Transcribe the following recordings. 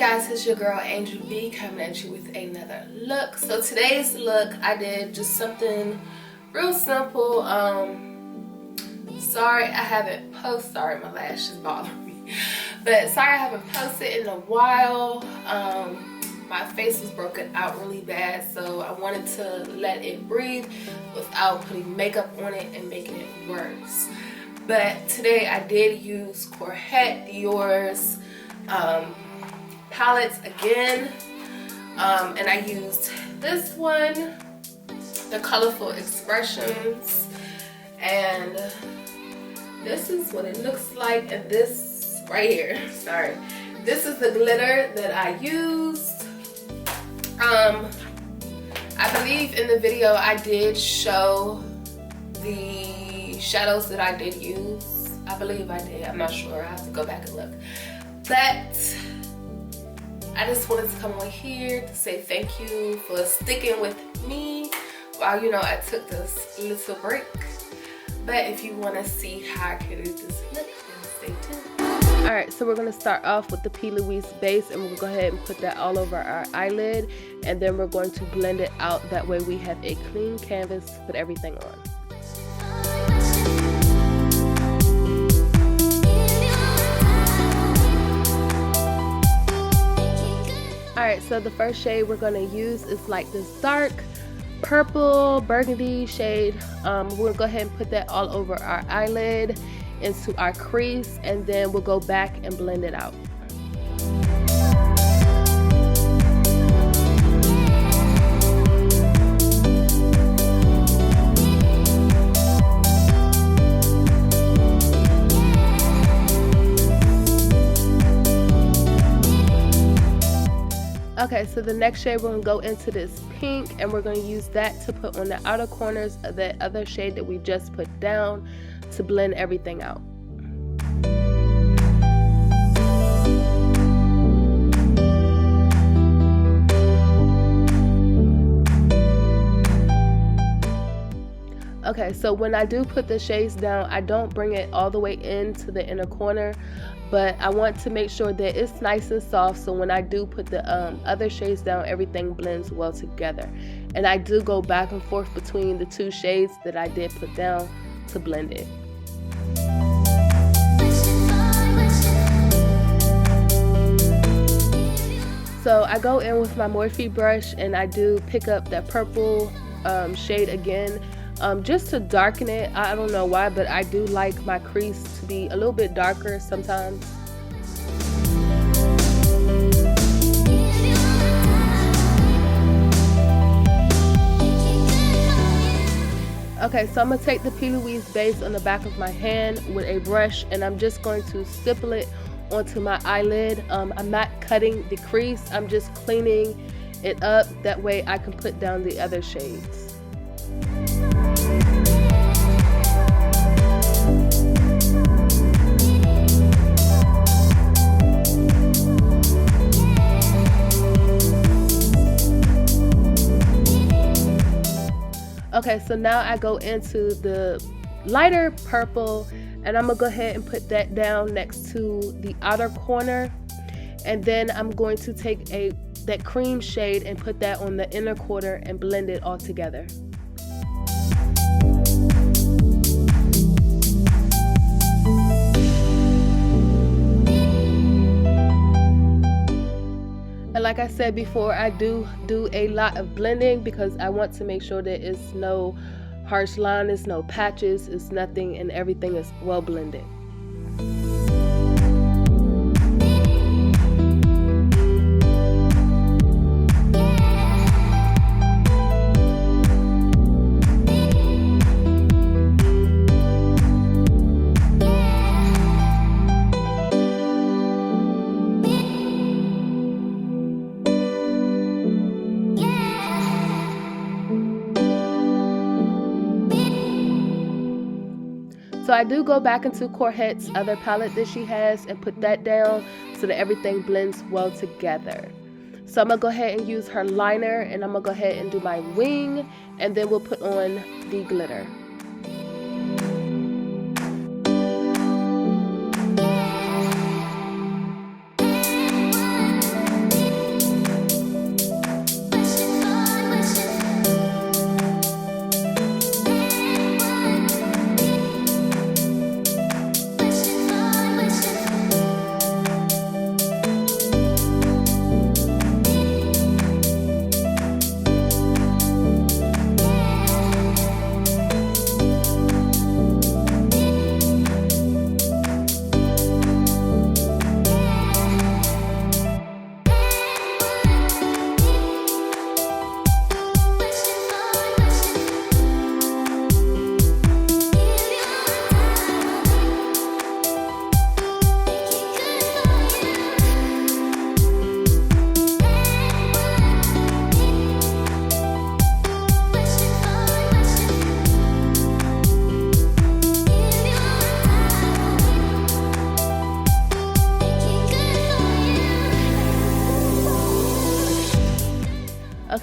guys, it's your girl Angel.B coming at you with another look. So today's look, I did just something real simple. Sorry I haven't posted. Sorry, my lashes bother me. But sorry I haven't posted in a while. My face was broken out really bad, so I wanted to let it breathe without putting makeup on it and making it worse. But today I did use Kerhet Dior's palettes again, and I used this one, the Kolorful Expressions, and this is what it looks like. And this right here, sorry, this is the glitter that I used. I believe in the video I did show the shadows that I did use. I believe I did, I'm not sure, I have to go back and look. But I just wanted to come on here to say thank you for sticking with me while, you know, I took this little break. But if you want to see how I can do this look, then stay tuned. Alright, so we're going to start off with the Plouise base, and we'll go ahead and put that all over our eyelid, and then we're going to blend it out. That way we have a clean canvas to put everything on. Alright, so the first shade we're going to use is like this dark purple burgundy shade. We're going to go ahead and put that all over our eyelid, into our crease, and then we'll go back and blend it out. Okay, so the next shade we're going to go into this pink, and we're going to use that to put on the outer corners of that other shade that we just put down to blend everything out. Okay, so when I do put the shades down, I don't bring it all the way into the inner corner, but I want to make sure that it's nice and soft, so when I do put the other shades down, everything blends well together. And I do go back and forth between the two shades that I did put down to blend it. So I go in with my Morphe brush, and I do pick up that purple shade again, just to darken it. I don't know why, but I do like my crease to be a little bit darker sometimes. Okay, so I'm going to take the Plouise base on the back of my hand with a brush, and I'm just going to stipple it onto my eyelid. I'm not cutting the crease, I'm just cleaning it up. That way I can put down the other shades. Okay, so now I go into the lighter purple, and I'm gonna go ahead and put that down next to the outer corner, and then I'm going to take that cream shade and put that on the inner corner and blend it all together. And like I said before, I do a lot of blending because I want to make sure that it's no harsh lines, no patches, it's nothing, and everything is well blended. So I do go back into Kerhet's other palette that she has and put that down so that everything blends well together. So I'm going to go ahead and use her liner, and I'm going to go ahead and do my wing, and then we'll put on the glitter.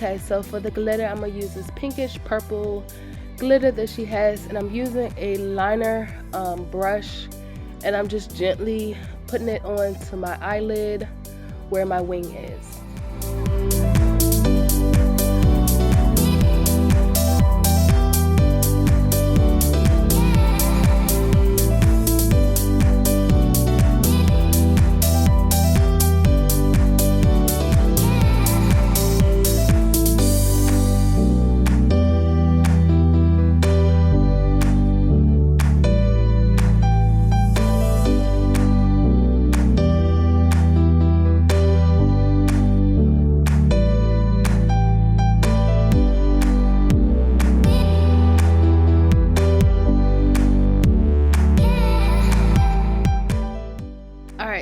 Okay, so for the glitter, I'm gonna use this pinkish purple glitter that she has, and I'm using a liner brush, and I'm just gently putting it onto my eyelid where my wing is.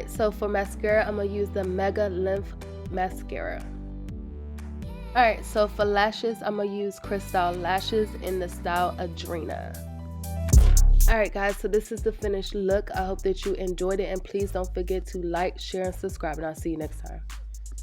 So for mascara, I'm gonna use the Mega Length mascara. Alright, so for lashes, I'm gonna use Crvstal lashes in the style Audrina. Alright guys, so this is the finished look. I hope that you enjoyed it, and please don't forget to like, share, and subscribe, and I'll see you next time.